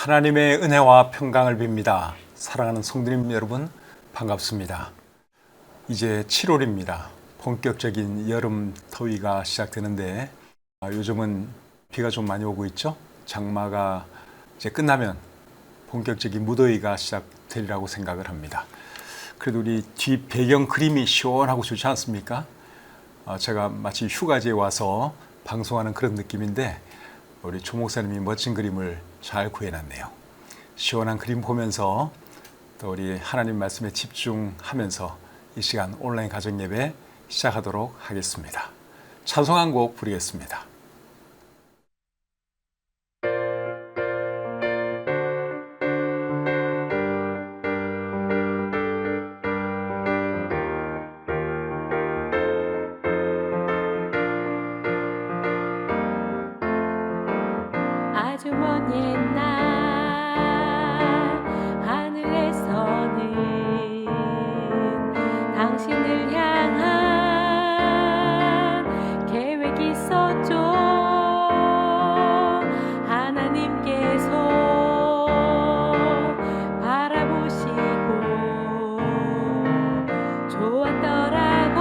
하나님의 은혜와 평강을 빕니다. 사랑하는 성도님 여러분, 반갑습니다. 이제 7월입니다. 본격적인 여름 더위가 시작되는데 요즘은 비가 좀 많이 오고 있죠. 장마가 이제 끝나면 본격적인 무더위가 시작되리라고 생각을 합니다. 그래도 우리 뒤 배경 그림이 시원하고 좋지 않습니까? 제가 마치 휴가지에 와서 방송하는 그런 느낌인데 우리 조 목사님이 멋진 그림을 잘 구해놨네요. 시원한 그림 보면서 또 우리 하나님 말씀에 집중하면서 이 시간 온라인 가정 예배 시작하도록 하겠습니다. 찬송 한 곡 부르겠습니다. 아주 먼 옛날 하늘에서는 당신을 향한 계획이 있었죠. 하나님께서 바라보시고 좋았더라고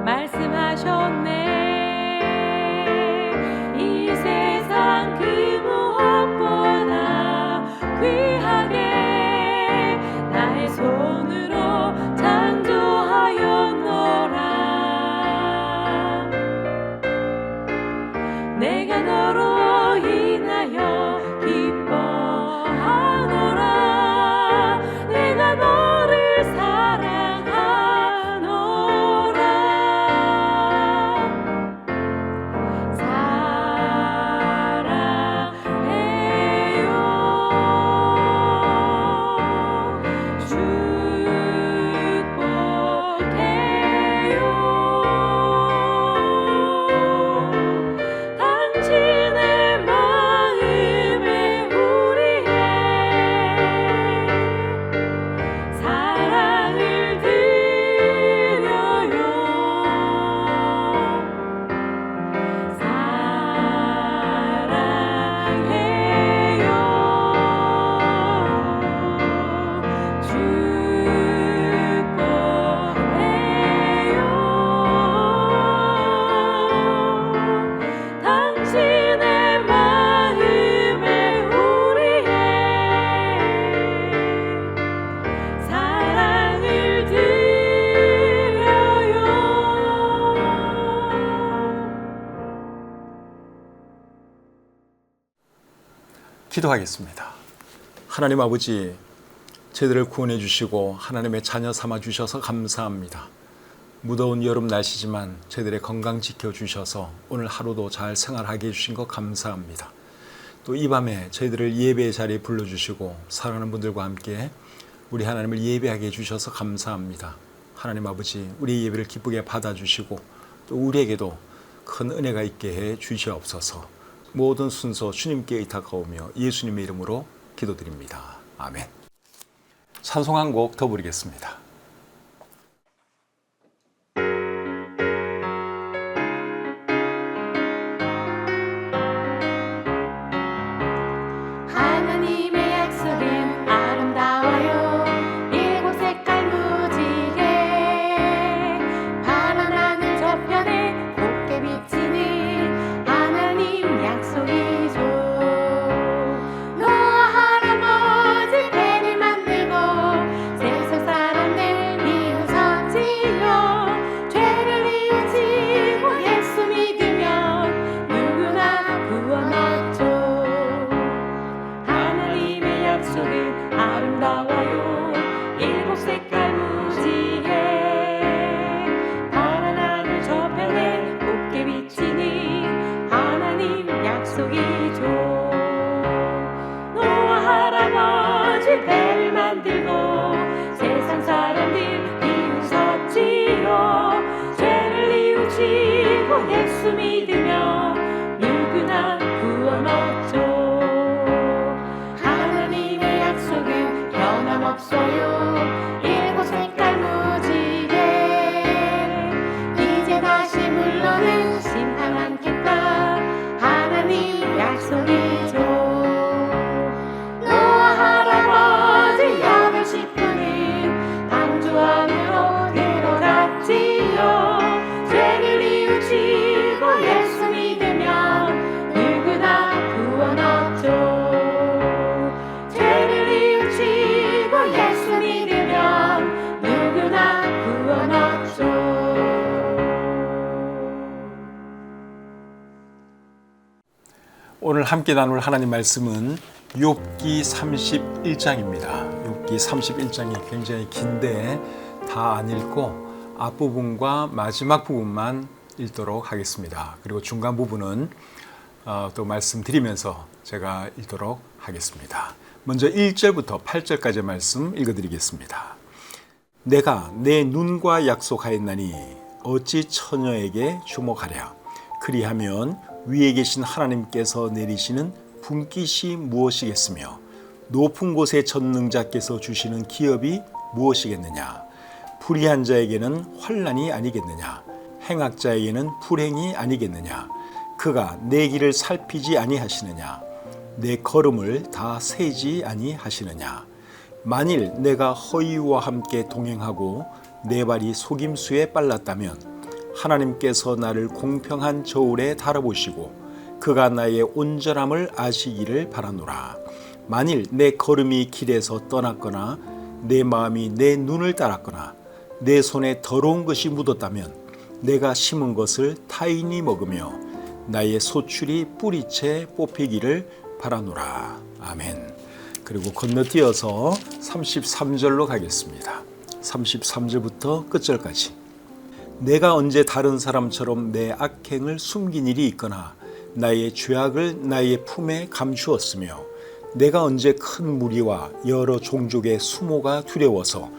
말씀하셨네. 내가 너로 인하여 기뻐하노라. 내가 너를 사랑하노라. 사랑해요. 축복해요. 당신의 마음에 우리의 사랑을 드려요. 사랑해요. 당신의 마음에 우리의 사랑을 드려요. 기도하겠습니다. 하나님 아버지, 저희들을 구원해 주시고 하나님의 자녀 삼아 주셔서 감사합니다. 무더운 여름 날씨지만 저희들의 건강 지켜주셔서 오늘 하루도 잘 생활하게 해주신 것 감사합니다. 또 이 밤에 저희들을 예배의 자리에 불러주시고 사랑하는 분들과 함께 우리 하나님을 예배하게 해주셔서 감사합니다. 하나님 아버지, 우리 예배를 기쁘게 받아주시고 또 우리에게도 큰 은혜가 있게 해 주시옵소서. 모든 순서 주님께 의탁하오며 예수님의 이름으로 기도드립니다. 아멘. 찬송 한 곡 더 부르겠습니다. 하나님의 약속은 아름다워요. 일곱 색깔 무지개 파란 하늘 저편에 곱게 비치는 하나님 약속이죠. 노아 할아버지 배를 만들고 세상 사람들 비웃었지요. 죄를 이으시고 예수 믿으면 누구나 구원 얻죠. 하나님의 약속은 아름다워요. 일곱 색깔 무지개 파란 하늘 저편에 곱게 비치는 하나님 약속이죠. 노아 할아버지 배를 만들고 세상 사람들 비웃었지요. 죄를 이으시고 예수 믿으면 누구나 구원 얻죠. 하나님의 약속은 변함없어요. 일곱 색깔 무지개 이제 다시 물러는 심판 않겠다. 하나님 약속이죠. 오늘 함께 나눌 하나님 말씀은 욥기 31장입니다. 욥기 31장이 굉장히 긴데 다 안 읽고 앞부분과 마지막 부분만 읽도록 하겠습니다. 그리고 중간 부분은 또 말씀드리면서 제가 읽도록 하겠습니다. 먼저 1절부터 8절까지의 말씀 읽어드리겠습니다. 내가 내 눈과 약속하였나니 어찌 처녀에게 주목하랴. 그리하면 위에 계신 하나님께서 내리시는 분깃이 무엇이겠으며 높은 곳의 전능자께서 주시는 기업이 무엇이겠느냐. 불의한 자에게는 환난이 아니겠느냐. 행악자에게는 불행이 아니겠느냐. 그가 내 길을 살피지 아니하시느냐. 내 걸음을 다 세지 아니하시느냐. 만일 내가 허위와 함께 동행하고 내 발이 속임수에 빨랐다면 하나님께서 나를 공평한 저울에 달아보시고 그가 나의 온전함을 아시기를 바라노라. 만일 내 걸음이 길에서 떠났거나 내 마음이 내 눈을 따랐거나 내 손에 더러운 것이 묻었다면 내가 심은 것을 타인이 먹으며 나의 소출이 뿌리채 뽑히기를 바라노라. 아멘. 그리고 건너뛰어서 33절로 가겠습니다. 33절부터 끝절까지. 내가 언제 다른 사람처럼 내 악행을 숨긴 일이 있거나 나의 죄악을 나의 품에 감추었으며 내가 언제 큰 무리와 여러 종족의 수모가 두려워서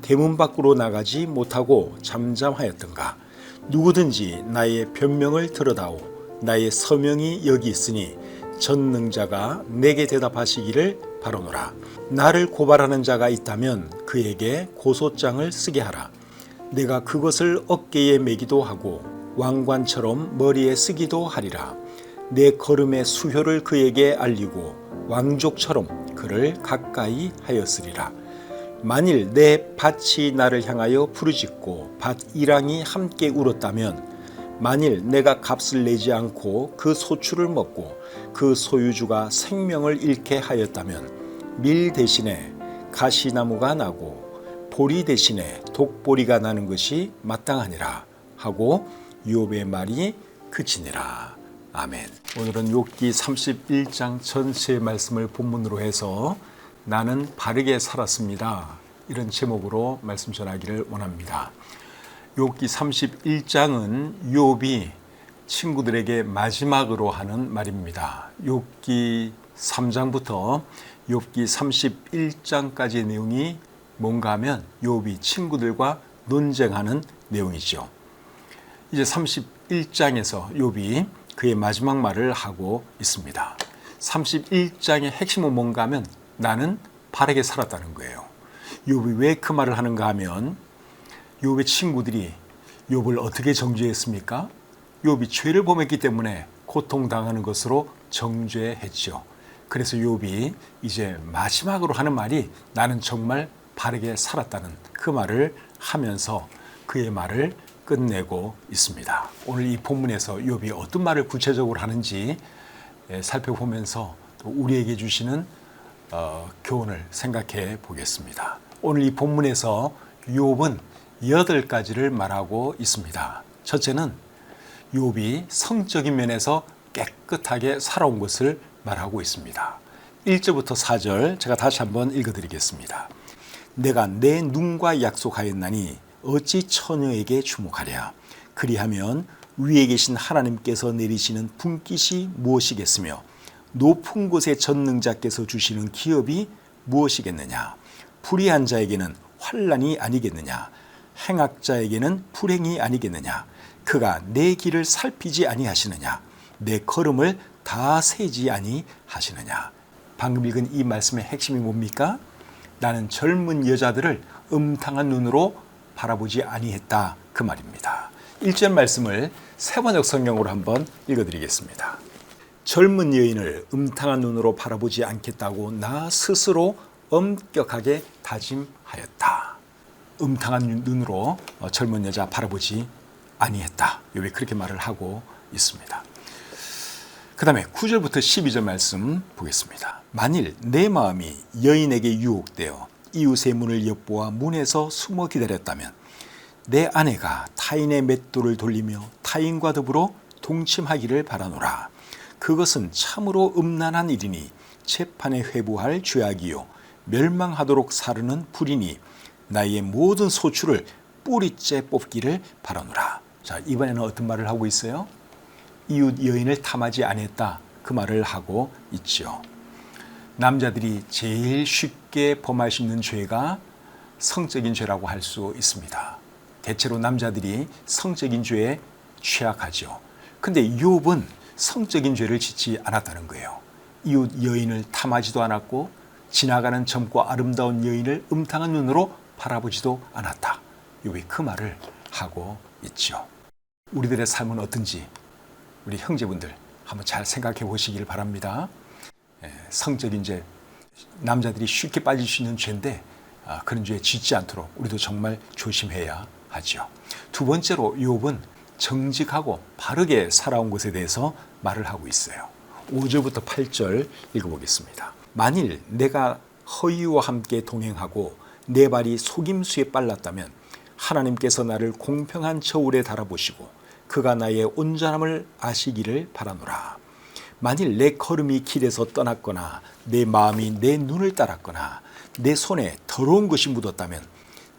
대문 밖으로 나가지 못하고 잠잠하였던가. 누구든지 나의 변명을 들어다오. 나의 서명이 여기 있으니 전능자가 내게 대답하시기를 바라노라. 나를 고발하는 자가 있다면 그에게 고소장을 쓰게 하라. 내가 그것을 어깨에 매기도 하고 왕관처럼 머리에 쓰기도 하리라. 내 걸음의 수효를 그에게 알리고 왕족처럼 그를 가까이 하였으리라. 만일 내 밭이 나를 향하여 부르짖고 밭 이랑이 함께 울었다면 만일 내가 값을 내지 않고 그 소출을 먹고 그 소유주가 생명을 잃게 하였다면 밀 대신에 가시나무가 나고 보리 대신에 독보리가 나는 것이 마땅하니라 하고 욥의 말이 그치니라. 아멘. 오늘은 욥기 31장 전체의 말씀을 본문으로 해서 나는 바르게 살았습니다. 이런 제목으로 말씀 전하기를 원합니다. 욥기 31장은 욥이 친구들에게 마지막으로 하는 말입니다. 욥기 3장부터 욥기 31장까지의 내용이 뭔가 하면 욥이 친구들과 논쟁하는 내용이죠. 이제 31장에서 욥이 그의 마지막 말을 하고 있습니다. 31장의 핵심은 뭔가 하면 나는 바르게 살았다는 거예요. 욥이 왜 그 말을 하는가 하면 욥의 친구들이 욥을 어떻게 정죄했습니까? 욥이 죄를 범했기 때문에 고통당하는 것으로 정죄했죠. 그래서 욥이 이제 마지막으로 하는 말이 나는 정말 바르게 살았다는 그 말을 하면서 그의 말을 끝내고 있습니다. 오늘 이 본문에서 욥이 어떤 말을 구체적으로 하는지 살펴보면서 또 우리에게 주시는 교훈을 생각해 보겠습니다. 오늘 이 본문에서 욥은 8가지를 말하고 있습니다. 첫째는 욥이 성적인 면에서 깨끗하게 살아온 것을 말하고 있습니다. 1절부터 4절 제가 다시 한번 읽어드리겠습니다. 내가 내 눈과 약속하였나니 어찌 처녀에게 주목하랴. 그리하면 위에 계신 하나님께서 내리시는 분깃이 무엇이겠으며 높은 곳의 전능자께서 주시는 기업이 무엇이겠느냐. 불의한 자에게는 환난이 아니겠느냐. 행악자에게는 불행이 아니겠느냐. 그가 내 길을 살피지 아니하시느냐. 내 걸음을 다 세지 아니하시느냐. 방금 읽은 이 말씀의 핵심이 뭡니까? 나는 젊은 여자들을 음탕한 눈으로 바라보지 아니했다, 그 말입니다. 1절 말씀을 세번역 성경으로 한번 읽어드리겠습니다. 젊은 여인을 음탕한 눈으로 바라보지 않겠다고 나 스스로 엄격하게 다짐하였다. 음탕한 눈으로 젊은 여자 바라보지 아니했다. 욥이 그렇게 말을 하고 있습니다. 그 다음에 9절부터 12절 말씀 보겠습니다. 만일 내 마음이 여인에게 유혹되어 이웃의 문을 엿보아 문에서 숨어 기다렸다면 내 아내가 타인의 맷돌을 돌리며 타인과 더불어 동침하기를 바라노라. 그것은 참으로 음란한 일이니 재판에 회부할 죄악이요 멸망하도록 사르는 불이니 나의 모든 소출을 뿌리째 뽑기를 바라노라. 자, 이번에는 어떤 말을 하고 있어요? 이웃 여인을 탐하지 아니했다, 그 말을 하고 있죠. 남자들이 제일 쉽게 범할 수 있는 죄가 성적인 죄라고 할 수 있습니다. 대체로 남자들이 성적인 죄에 취약하죠. 근데 욥은 성적인 죄를 짓지 않았다는 거예요. 이웃 여인을 탐하지도 않았고 지나가는 젊고 아름다운 여인을 음탕한 눈으로 바라보지도 않았다. 욥이 그 말을 하고 있죠. 우리들의 삶은 어떤지 우리 형제분들 한번 잘 생각해 보시길 바랍니다. 성적인 죄, 남자들이 쉽게 빠질 수 있는 죄인데 그런 죄에 짓지 않도록 우리도 정말 조심해야 하죠. 두 번째로 욥은 정직하고 바르게 살아온 것에 대해서 말을 하고 있어요. 5절부터 8절 읽어보겠습니다. 만일 내가 허위와 함께 동행하고 내 발이 속임수에 빨랐다면 하나님께서 나를 공평한 저울에 달아보시고 그가 나의 온전함을 아시기를 바라노라. 만일 내 걸음이 길에서 떠났거나 내 마음이 내 눈을 따랐거나 내 손에 더러운 것이 묻었다면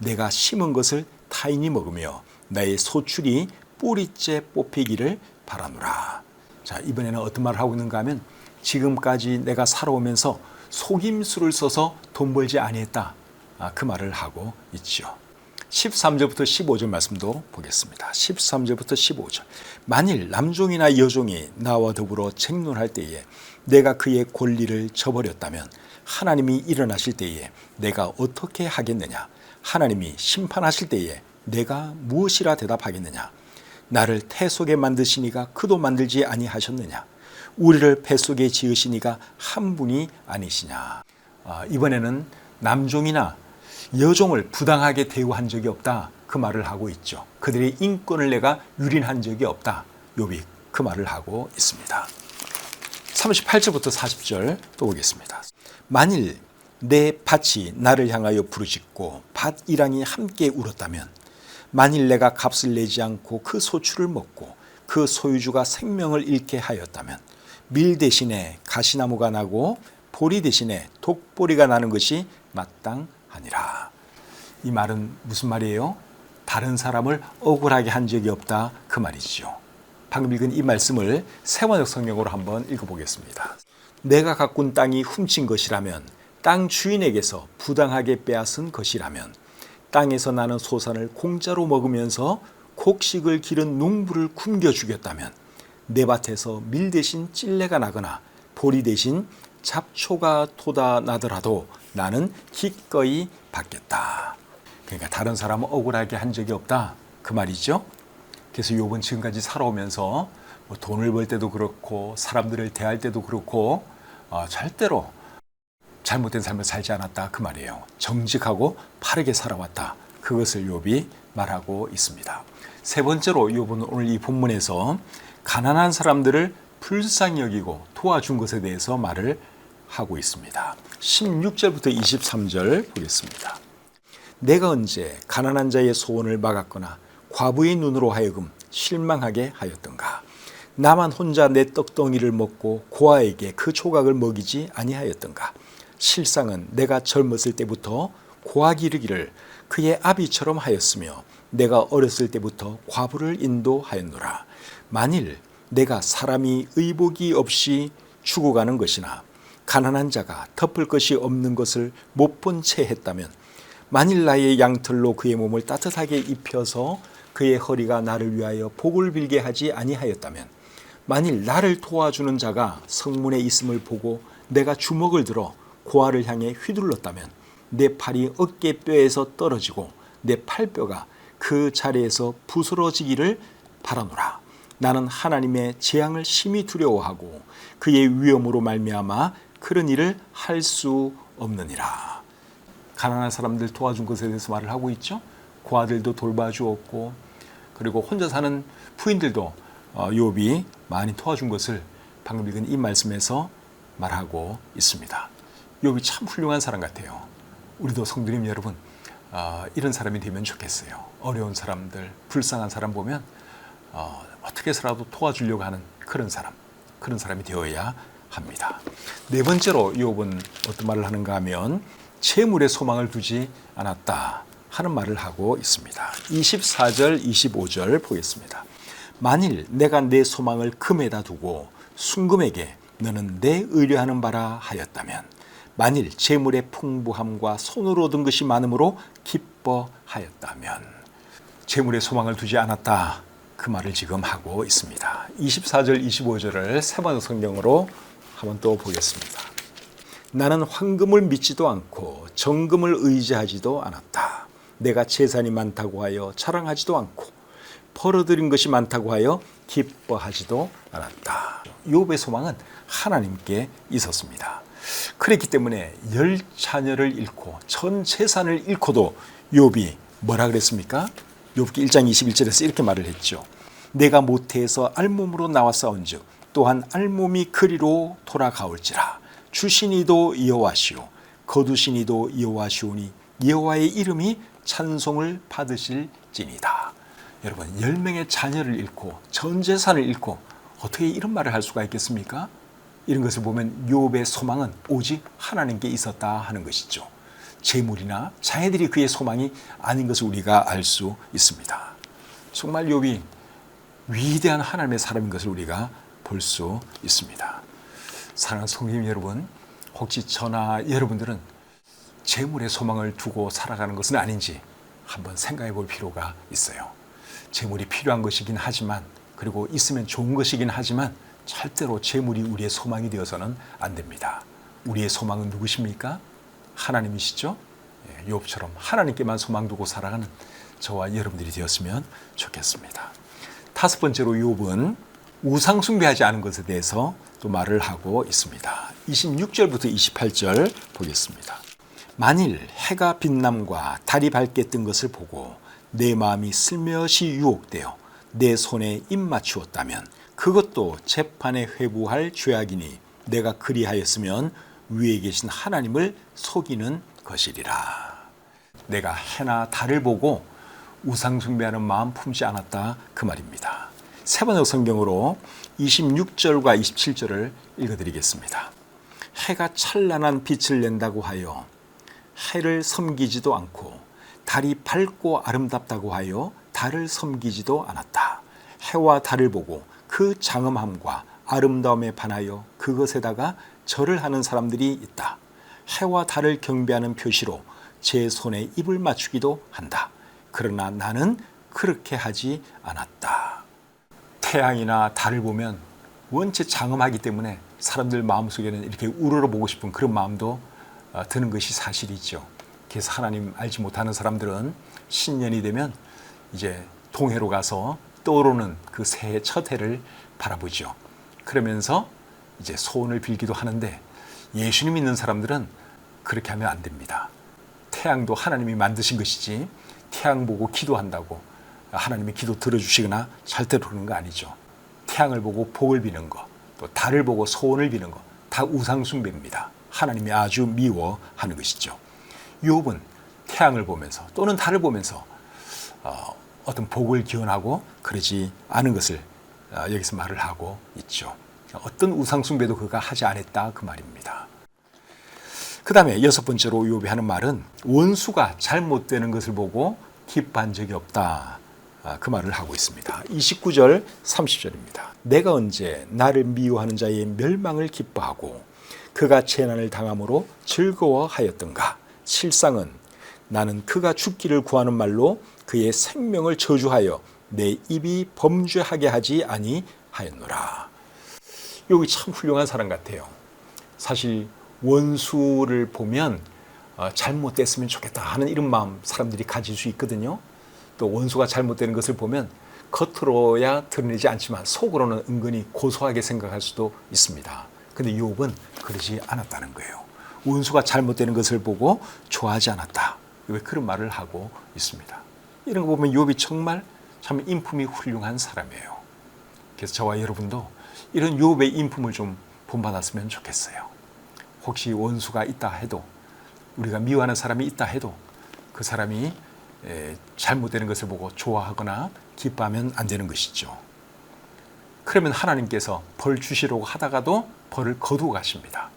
내가 심은 것을 타인이 먹으며 나의 소출이 뿌리째 뽑히기를 바라노라. 자, 이번에는 어떤 말을 하고 있는가 하면 지금까지 내가 살아오면서 속임수를 써서 돈 벌지 아니했다, 그 말을 하고 있죠. 13절부터 15절 말씀도 보겠습니다. 13절부터 15절. 만일 남종이나 여종이 나와 더불어 쟁론할 때에 내가 그의 권리를 저버렸다면 하나님이 일어나실 때에 내가 어떻게 하겠느냐? 하나님이 심판하실 때에 내가 무엇이라 대답하겠느냐? 나를 태 속에 만드시니가 그도 만들지 아니하셨느냐? 우리를 배 속에 지으시니가 한 분이 아니시냐? 이번에는 남종이나 여종을 부당하게 대우한 적이 없다, 그 말을 하고 있죠. 그들의 인권을 내가 유린한 적이 없다, 욥이 그 말을 하고 있습니다. 38절부터 40절 또 보겠습니다. 만일 내 밭이 나를 향하여 부르짖고 밭 이랑이 함께 울었다면 만일 내가 값을 내지 않고 그 소출을 먹고 그 소유주가 생명을 잃게 하였다면 밀 대신에 가시나무가 나고 보리 대신에 독보리가 나는 것이 마땅하니라. 이 말은 무슨 말이에요? 다른 사람을 억울하게 한 적이 없다, 그 말이죠. 방금 읽은 이 말씀을 세번역 성경으로 한번 읽어보겠습니다. 내가 가꾼 땅이 훔친 것이라면, 땅 주인에게서 부당하게 빼앗은 것이라면, 땅에서 나는 소산을 공짜로 먹으면서 곡식을 기른 농부를 굶겨 죽였다면, 내 밭에서 밀 대신 찔레가 나거나 보리 대신 잡초가 돋아나더라도 나는 기꺼이 받겠다. 그러니까 다른 사람은 억울하게 한 적이 없다, 그 말이죠. 그래서 욥은 지금까지 살아오면서 돈을 벌 때도 그렇고 사람들을 대할 때도 그렇고 절대로 잘못된 삶을 살지 않았다, 그 말이에요. 정직하고 바르게 살아왔다, 그것을 욥이 말하고 있습니다. 세 번째로 욥은 오늘 이 본문에서 가난한 사람들을 불쌍히 여기고 도와준 것에 대해서 말을 하고 있습니다. 16절부터 23절 보겠습니다. 내가 언제 가난한 자의 소원을 막았거나 과부의 눈으로 하여금 실망하게 하였던가? 나만 혼자 내 떡덩이를 먹고 고아에게 그 조각을 먹이지 아니하였던가? 실상은 내가 젊었을 때부터 고아 기르기를 그의 아비처럼 하였으며 내가 어렸을 때부터 과부를 인도하였노라. 만일 내가 사람이 의복이 없이 죽어가는 것이나 가난한 자가 덮을 것이 없는 것을 못 본 채 했다면, 만일 나의 양털로 그의 몸을 따뜻하게 입혀서 그의 허리가 나를 위하여 복을 빌게 하지 아니하였다면, 만일 나를 도와주는 자가 성문에 있음을 보고 내가 주먹을 들어 고아를 향해 휘둘렀다면 내 팔이 어깨뼈에서 떨어지고 내 팔뼈가 그 자리에서 부스러지기를 바라노라. 나는 하나님의 재앙을 심히 두려워하고 그의 위엄으로 말미암아 그런 일을 할 수 없느니라. 가난한 사람들 도와준 것에 대해서 말을 하고 있죠. 고아들도 돌봐주었고, 그리고 혼자 사는 부인들도 욥이 많이 도와준 것을 방금 읽은 이 말씀에서 말하고 있습니다. 욥이 참 훌륭한 사람 같아요. 우리도 성도님 여러분, 이런 사람이 되면 좋겠어요. 어려운 사람들, 불쌍한 사람 보면 어떻게 해서라도 도와주려고 하는 그런 사람. 그런 사람이 되어야 합니다. 네 번째로 욥은 어떤 말을 하는가 하면 재물에 소망을 두지 않았다 하는 말을 하고 있습니다. 24절 25절 보겠습니다. 만일 내가 내 소망을 금에다 두고 순금에게 너는 내 의뢰하는 바라 하였다면 만일 재물의 풍부함과 손으로 얻은 것이 많음으로 기뻐하였다면 재물에 소망을 두지 않았다 그 말을 지금 하고 있습니다. 24절 25절을 세 번 성경으로 한번 또 보겠습니다. 나는 황금을 믿지도 않고 정금을 의지하지도 않았다. 내가 재산이 많다고 하여 자랑하지도 않고 벌어들인 것이 많다고 하여 기뻐하지도 않았다. 욥의 소망은 하나님께 있었습니다. 그렇기 때문에 10자녀를 잃고 전 재산을 잃고도 욥이 뭐라 그랬습니까? 욥기 1장 21절에서 이렇게 말을 했죠. 내가 모태에서 알몸으로 나왔사온즉 또한 알몸이 그리로 돌아가올지라. 주시니도 여호와시오 거두시니도 여호와시오니 여호와의 이름이 찬송을 받으실지니라. 여러분 10명의 자녀를 잃고 전 재산을 잃고 어떻게 이런 말을 할 수가 있겠습니까? 이런 것을 보면 욥의 소망은 오직 하나님께 있었다 하는 것이죠. 재물이나 자녀들이 그의 소망이 아닌 것을 우리가 알 수 있습니다. 정말 욥이 위대한 하나님의 사람인 것을 우리가 볼 수 있습니다. 사랑하는 성도님 여러분, 혹시 저나 여러분들은 재물에 소망을 두고 살아가는 것은 아닌지 한번 생각해 볼 필요가 있어요. 재물이 필요한 것이긴 하지만 그리고 있으면 좋은 것이긴 하지만 절대로 재물이 우리의 소망이 되어서는 안 됩니다. 우리의 소망은 누구십니까? 하나님이시죠? 욥처럼 하나님께만 소망 두고 살아가는 저와 여러분들이 되었으면 좋겠습니다. 다섯 번째로 욥은 우상 숭배하지 않은 것에 대해서 또 말을 하고 있습니다. 26절부터 28절 보겠습니다. 만일 해가 빛남과 달이 밝게 뜬 것을 보고 내 마음이 슬며시 유혹되어 내 손에 입 맞추었다면 그것도 재판에 회부할 죄악이니 내가 그리하였으면 위에 계신 하나님을 속이는 것이리라. 내가 해나 달을 보고 우상 숭배하는 마음 품지 않았다 그 말입니다. 세 번역 성경으로 26절과 27절을 읽어드리겠습니다. 해가 찬란한 빛을 낸다고 하여 해를 섬기지도 않고 달이 밝고 아름답다고 하여 달을 섬기지도 않았다. 해와 달을 보고 그 장엄함과 아름다움에 반하여 그것에다가 절을 하는 사람들이 있다. 해와 달을 경배하는 표시로 제 손에 입을 맞추기도 한다. 그러나 나는 그렇게 하지 않았다. 태양이나 달을 보면 원체 장엄하기 때문에 사람들 마음속에는 이렇게 우러러보고 싶은 그런 마음도 드는 것이 사실이죠. 그래서 하나님 알지 못하는 사람들은 신년이 되면 이제 동해로 가서 떠오르는 그 새해 첫 해를 바라보죠. 그러면서 이제 소원을 빌기도 하는데 예수님 믿는 사람들은 그렇게 하면 안 됩니다. 태양도 하나님이 만드신 것이지 태양 보고 기도한다고 하나님이 기도 들어주시거나 절대로 그런 거 아니죠. 태양을 보고 복을 비는 거, 또 달을 보고 소원을 비는 거 다 우상숭배입니다. 하나님이 아주 미워하는 것이죠. 욥은 태양을 보면서 또는 달을 보면서 어떤 복을 기원하고 그러지 않은 것을 여기서 말을 하고 있죠. 어떤 우상숭배도 그가 하지 않았다 그 말입니다. 그 다음에 여섯 번째로 욥이 하는 말은 원수가 잘못되는 것을 보고 기뻐한 적이 없다 그 말을 하고 있습니다. 29절 30절입니다. 내가 언제 나를 미워하는 자의 멸망을 기뻐하고 그가 재난을 당함으로 즐거워하였던가. 실상은 나는 그가 죽기를 구하는 말로 그의 생명을 저주하여 내 입이 범죄하게 하지 아니하였노라. 여기 참 훌륭한 사람 같아요. 사실 원수를 보면 잘못됐으면 좋겠다 하는 이런 마음 사람들이 가질 수 있거든요. 또 원수가 잘못되는 것을 보면 겉으로야 드러내지 않지만 속으로는 은근히 고소하게 생각할 수도 있습니다. 근데 욥은 그러지 않았다는 거예요. 원수가 잘못되는 것을 보고 좋아하지 않았다. 왜 그런 말을 하고 있습니다. 이런 거 보면 욥이 정말 참 인품이 훌륭한 사람이에요. 그래서 저와 여러분도 이런 욥의 인품을 좀 본받았으면 좋겠어요. 혹시 원수가 있다 해도 우리가 미워하는 사람이 있다 해도 그 사람이 잘못되는 것을 보고 좋아하거나 기뻐하면 안 되는 것이죠. 그러면 하나님께서 벌 주시려고 하다가도 벌을 거두어 가십니다.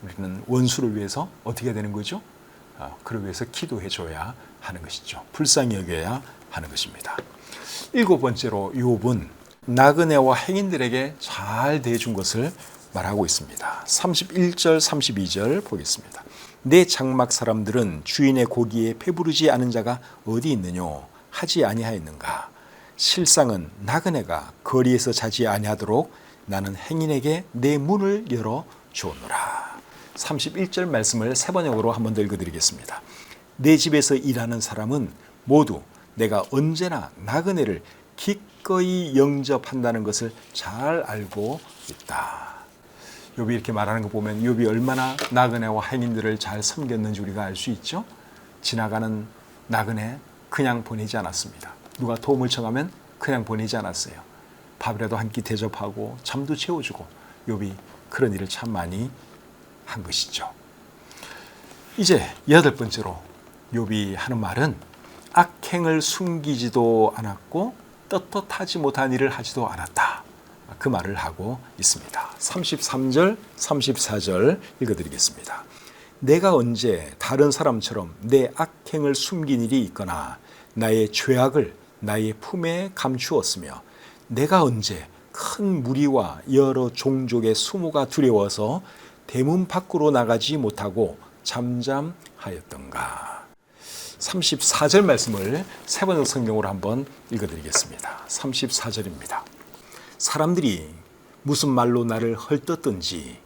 우리는 원수를 위해서 어떻게 되는 거죠? 그를 위해서 기도해 줘야 하는 것이죠. 불쌍히 여겨야 하는 것입니다. 7번째로 욥은 나그네와 행인들에게 잘 대해준 것을 말하고 있습니다. 31절 32절 보겠습니다. 내 장막 사람들은 주인의 고기에 배부르지 않은 자가 어디 있느뇨 하지 아니하였는가. 실상은 나그네가 거리에서 자지 아니하도록 나는 행인에게 내 문을 열어 주었노라. 31절 말씀을 세 번역으로 한 번 더 읽어드리겠습니다. 내 집에서 일하는 사람은 모두 내가 언제나 나그네를 기꺼이 영접한다는 것을 잘 알고 있다. 욥이 이렇게 말하는 거 보면 욥이 얼마나 나그네와 행인들을 잘 섬겼는지 우리가 알 수 있죠. 지나가는 나그네 그냥 보내지 않았습니다. 누가 도움을 청하면 그냥 보내지 않았어요. 밥이라도 한 끼 대접하고 잠도 채워주고 욥이 그런 일을 참 많이 한 것이죠. 이제 8번째로 욥이 하는 말은 악행을 숨기지도 않았고 떳떳하지 못한 일을 하지도 않았다. 그 말을 하고 있습니다. 33절, 34절 읽어드리겠습니다. 내가 언제 다른 사람처럼 내 악행을 숨긴 일이 있거나 나의 죄악을 나의 품에 감추었으며 내가 언제 큰 무리와 여러 종족의 수모가 두려워서 대문 밖으로 나가지 못하고 잠잠하였던가. 34절 말씀을 세 번역 성경으로 한번 읽어드리겠습니다. 34절입니다. 사람들이 무슨 말로 나를 헐뜯든지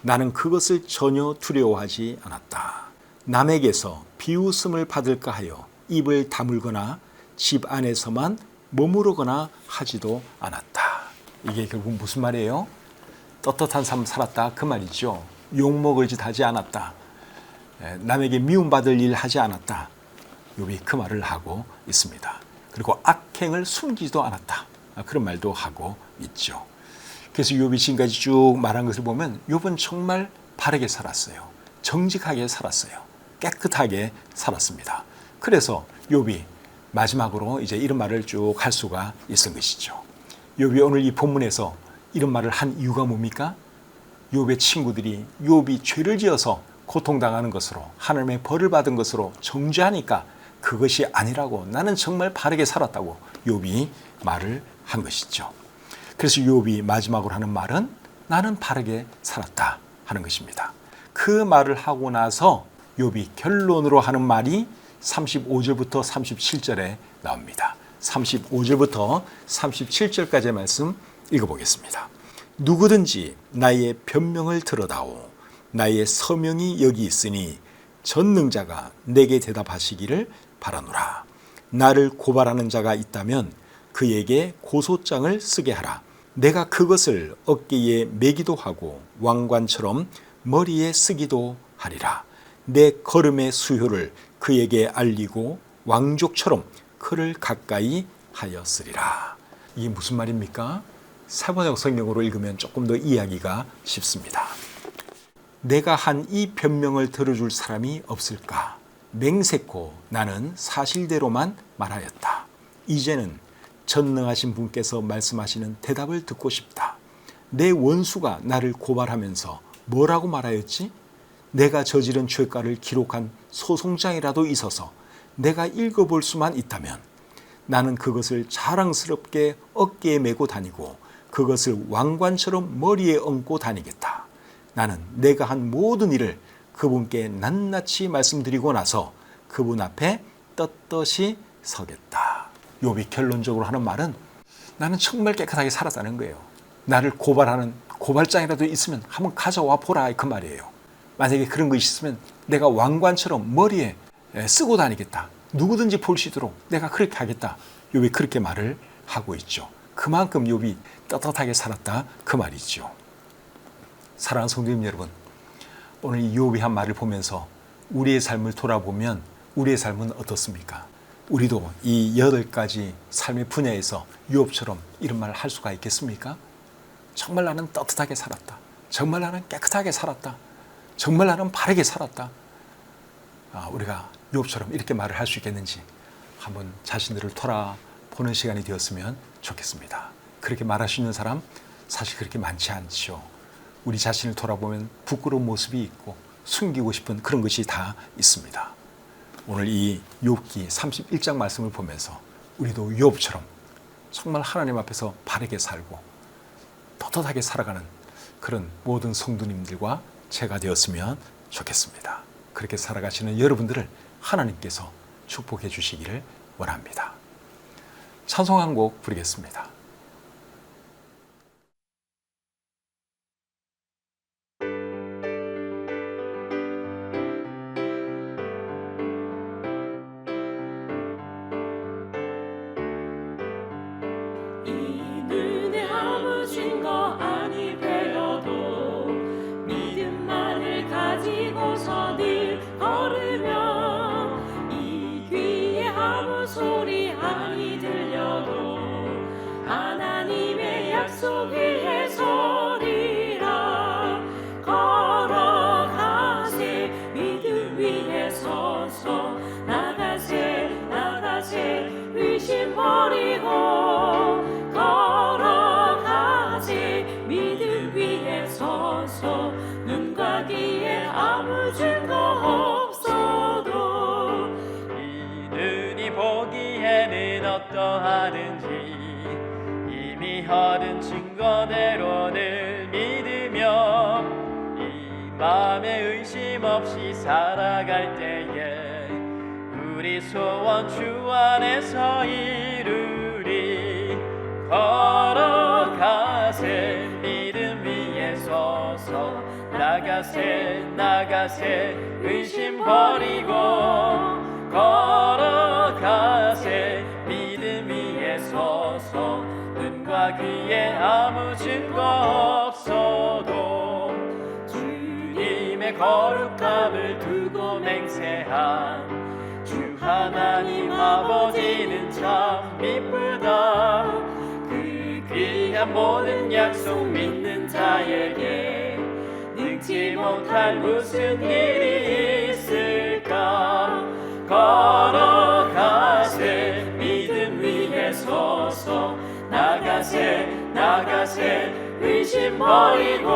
나는 그것을 전혀 두려워하지 않았다. 남에게서 비웃음을 받을까 하여 입을 다물거나 집 안에서만 머무르거나 하지도 않았다. 이게 결국 무슨 말이에요? 떳떳한 삶 살았다 그 말이죠. 욕먹을 짓 하지 않았다. 남에게 미움받을 일 하지 않았다. 욥이 그 말을 하고 있습니다. 그리고 악행을 숨기지도 않았다. 그런 말도 하고 있죠. 그래서 욥이 지금까지 쭉 말한 것을 보면 욥은 정말 바르게 살았어요. 정직하게 살았어요. 깨끗하게 살았습니다. 그래서 욥이 마지막으로 이제 이런 말을 쭉 할 수가 있은 것이죠. 욥이 오늘 이 본문에서 이런 말을 한 이유가 뭡니까? 욥의 친구들이 욥이 죄를 지어서 고통당하는 것으로 하나님의 벌을 받은 것으로 정죄하니까 그것이 아니라고 나는 정말 바르게 살았다고 욥이 말을 한 것이죠. 그래서 욥이 마지막으로 하는 말은 나는 바르게 살았다 하는 것입니다. 그 말을 하고 나서 욥이 결론으로 하는 말이 35절부터 37절에 나옵니다. 35절부터 37절까지의 말씀 읽어보겠습니다. 누구든지 나의 변명을 들어다오. 나의 서명이 여기 있으니 전능자가 내게 대답하시기를 바라노라. 나를 고발하는 자가 있다면 그에게 고소장을 쓰게 하라. 내가 그것을 어깨에 매기도 하고 왕관처럼 머리에 쓰기도 하리라. 내 걸음의 수효를 그에게 알리고 왕족처럼 그를 가까이 하였으리라. 이게 무슨 말입니까? 사번역 성경으로 읽으면 조금 더 이해하기가 쉽습니다. 내가 한 이 변명을 들어줄 사람이 없을까? 맹세코 나는 사실대로만 말하였다. 이제는 전능하신 분께서 말씀하시는 대답을 듣고 싶다. 내 원수가 나를 고발하면서 뭐라고 말하였지? 내가 저지른 죄가를 기록한 소송장이라도 있어서 내가 읽어볼 수만 있다면 나는 그것을 자랑스럽게 어깨에 메고 다니고 그것을 왕관처럼 머리에 얹고 다니겠다. 나는 내가 한 모든 일을 그분께 낱낱이 말씀드리고 나서 그분 앞에 떳떳이 서겠다. 욥이 결론적으로 하는 말은 나는 정말 깨끗하게 살았다는 거예요. 나를 고발하는 고발장이라도 있으면 한번 가져와 보라 그 말이에요. 만약에 그런 것이 있으면 내가 왕관처럼 머리에 쓰고 다니겠다. 누구든지 볼 수 있도록 내가 그렇게 하겠다. 욥이 그렇게 말을 하고 있죠. 그만큼 욥이 떳떳하게 살았다 그 말이죠. 사랑하는 성도님 여러분, 오늘 이 욥이 한 말을 보면서 우리의 삶을 돌아보면 우리의 삶은 어떻습니까? 우리도 이 8가지 삶의 분야에서 욥처럼 이런 말을 할 수가 있겠습니까? 정말 나는 떳떳하게 살았다. 정말 나는 깨끗하게 살았다. 정말 나는 바르게 살았다. 우리가 욥처럼 이렇게 말을 할 수 있겠는지 한번 자신들을 돌아보는 시간이 되었으면 좋겠습니다. 그렇게 말할 수 있는 사람 사실 그렇게 많지 않죠. 우리 자신을 돌아보면 부끄러운 모습이 있고 숨기고 싶은 그런 것이 다 있습니다. 오늘 이 욥기 31장 말씀을 보면서 우리도 욥처럼 정말 하나님 앞에서 바르게 살고 떳떳하게 살아가는 그런 모든 성도님들과 제가 되었으면 좋겠습니다. 그렇게 살아가시는 여러분들을 하나님께서 축복해 주시기를 원합니다. 찬송 한 곡 부르겠습니다. 이 눈에 아무 증거 아니 되어도 믿음만을 가지고서 늘 걸으며 이 귀에 아무 소리 아니 들려도 하나님의 약속 위에 서리라 걸어가세 믿음 위에 서서 나가세 의심 버리고 걸어가세 믿음 위에 서서 눈과 귀에 아무 증거 없어도 이 눈이 보기에는 어떠하든지 이미 얻은 증거대로를 믿으며 이 마음에 의심 없이 살아갈 때에 우리 소원 주 안에서 이루리 걸어가세 믿음 위에 서서 나가세 의심 버리고 걸어가세 믿음 위에 서서 눈과 귀에 아무 증거 없어도 주님의 거룩함을 두고 맹세한 주 하나님 아버지는 참 미쁘다 그 귀한 모든 약속 믿는 자에게 능치 못할 무슨 일이 있을까 걸어가세 믿음 위에 서서 나가세 의심 버리고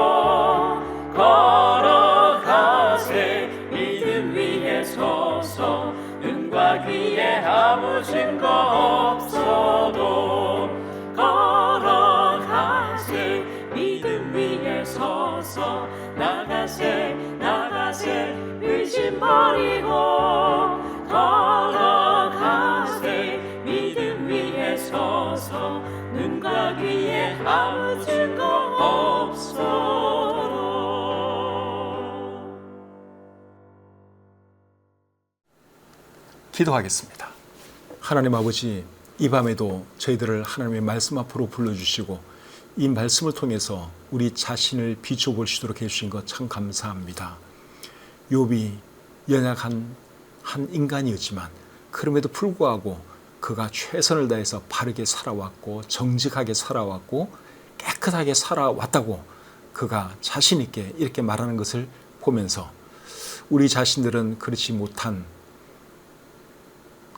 걸어가세 믿음 위에 서서 눈과 귀에 아무 증거 없어도 걸어가세 믿음 위에 서서 나가세 의심 버리고 걸어가세 믿음 위에 서서 눈과 귀에 아무 증거 없어도 기도하겠습니다. 하나님 아버지, 이 밤에도 저희들을 하나님의 말씀 앞으로 불러주시고 이 말씀을 통해서 우리 자신을 비춰볼 수 있도록 해주신 것 참 감사합니다. 욥이 연약한 한 인간이었지만 그럼에도 불구하고 그가 최선을 다해서 바르게 살아왔고 정직하게 살아왔고 깨끗하게 살아왔다고 그가 자신 있게 이렇게 말하는 것을 보면서 우리 자신들은 그렇지 못한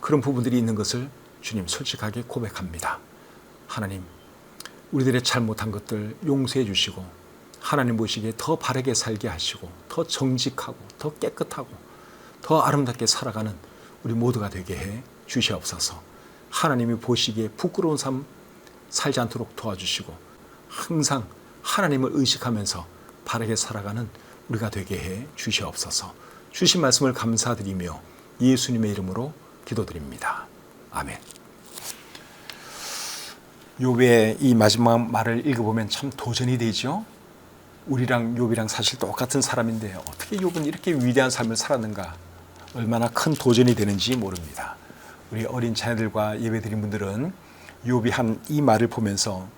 그런 부분들이 있는 것을 주님 솔직하게 고백합니다. 하나님, 우리들의 잘못한 것들 용서해 주시고 하나님 보시기에 더 바르게 살게 하시고 더 정직하고 더 깨끗하고 더 아름답게 살아가는 우리 모두가 되게 해 주시옵소서. 하나님이 보시기에 부끄러운 삶 살지 않도록 도와주시고 항상 하나님을 의식하면서 바르게 살아가는 우리가 되게 해 주시옵소서. 주신 말씀을 감사드리며 예수님의 이름으로 기도드립니다. 아멘. 욥의 이 마지막 말을 읽어보면 참 도전이 되죠. 우리랑 욥이랑 사실 똑같은 사람인데 어떻게 욥은 이렇게 위대한 삶을 살았는가, 얼마나 큰 도전이 되는지 모릅니다. 우리 어린 자녀들과 예배드린 분들은 욥이 한 이 말을 보면서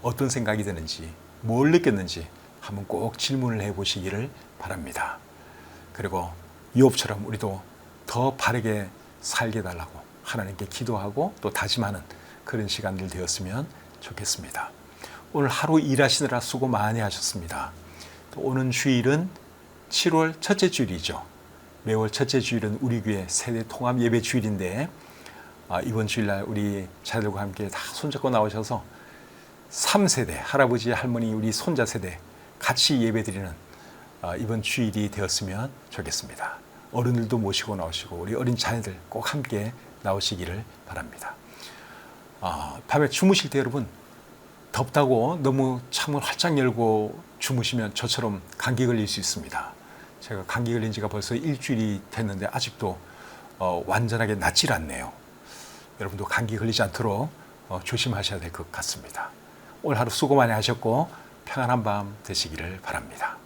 어떤 생각이 드는지, 뭘 느꼈는지 한번 꼭 질문을 해보시기를 바랍니다. 그리고 욥처럼 우리도 더 바르게 살게 달라고 하나님께 기도하고 또 다짐하는 그런 시간들 되었으면 좋겠습니다. 오늘 하루 일하시느라 수고 많이 하셨습니다. 또 오는 주일은 7월 첫째 주일이죠. 매월 첫째 주일은 우리 교회 세대 통합 예배 주일인데 이번 주일날 우리 자녀들과 함께 다 손잡고 나오셔서 3세대, 할아버지, 할머니, 우리 손자 세대 같이 예배드리는 이번 주일이 되었으면 좋겠습니다. 어른들도 모시고 나오시고 우리 어린 자녀들 꼭 함께 나오시기를 바랍니다. 밤에 주무실 때 여러분 덥다고 너무 창문 활짝 열고 주무시면 저처럼 감기 걸릴 수 있습니다. 제가 감기 걸린 지가 벌써 일주일이 됐는데 아직도 완전하게 낫질 않네요. 여러분도 감기 걸리지 않도록 조심하셔야 될 것 같습니다. 오늘 하루 수고 많이 하셨고 평안한 밤 되시기를 바랍니다.